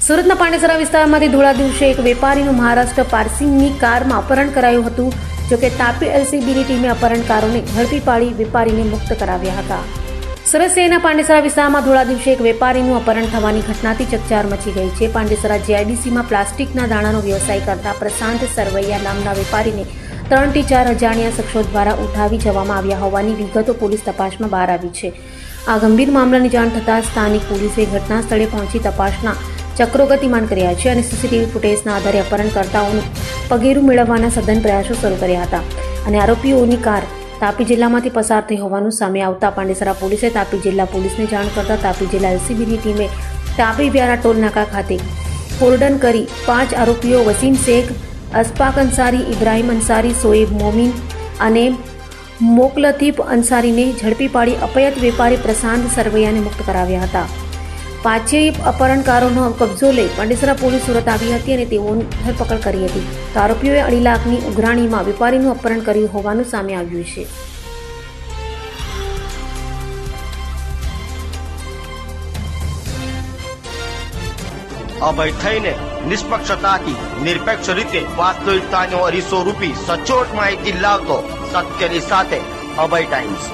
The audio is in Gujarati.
સુરતના પાંડેસરા વિસ્તારમાંથી ધોળા દિવસે એક વેપારીનું મહારાષ્ટ્ર પાર્સિંગની કારમાં અપહરણ કરાયું હતું. જોકે તાપી એલસીબીની ટીમે અપહરણકારોને ઝડપી પાડી વેપારીને મુક્ત કરાવ્યા હતા. સુરત શહેરના પાંડેસરા વિસ્તારમાં ધોળા દિવસે એક વેપારીનું અપહરણ થવાની ઘટનાથી ચકચાર મચી ગઈ છે. પાંડેસરા જીઆઈડીસીમાં પ્લાસ્ટિકના દાણાનો વ્યવસાય કરતા પ્રશાંત સરવૈયા નામના વેપારીને 3 થી 4 અજાણ્યા શખ્સો દ્વારા ઉઠાવી જવામાં આવ્યા હોવાની વિગતો પોલીસ તપાસમાં બહાર આવી છે. આ ગંભીર મામલાની જાણ થતાં સ્થાનિક પોલીસે ઘટના સ્થળે પહોંચી તપાસના ચક્રો ગતિમાન કર્યા છે અને સીસીટીવી ફૂટેજના આધારે અપહરણકર્તાઓનું પગેરું મેળવવાના સઘન પ્રયાસો શરૂ કર્યા હતા અને આરોપીઓની કાર તાપી જિલ્લામાંથી પસાર થઈ હોવાનું સામે આવતા પાંડેસરા પોલીસે તાપી જિલ્લા પોલીસને જાણ કરતા તાપી જિલ્લા એલસીબીની ટીમે તાપી વ્યારા ટોલ નાકા ખાતે કોર્ડન કરી 5 આરોપીઓ વસીમ શેખ, અશફાક અંસારી, ઇબ્રાહિમ અંસારી, શોએબ મોમીન અને મોકલતીફ અંસારીને ઝડપી પાડી અપહૃત વેપારી પ્રશાંત સરવૈયાને મુક્ત કરાવ્યા હતા. 5 અપહરણકારોનો કબજો લઈ પાંડેસરા પોલીસ સુરત આવી હતી અને તેઓની ધરપકડ કરી હતી. તો આરોપીઓએ 2 લાખની ઉઘરાણીમાં વેપારીનું અપહરણ કર્યું હોવાનું સામે આવ્યું છે. અભય થઈને નિષ્પક્ષતાથી નિરપેક્ષ રીતે વાસ્તવિકતાનો અરીસો રૂપી સચોટ માહિતી લાવતો સત્યની સાથે અભય ટાઈમ્સ.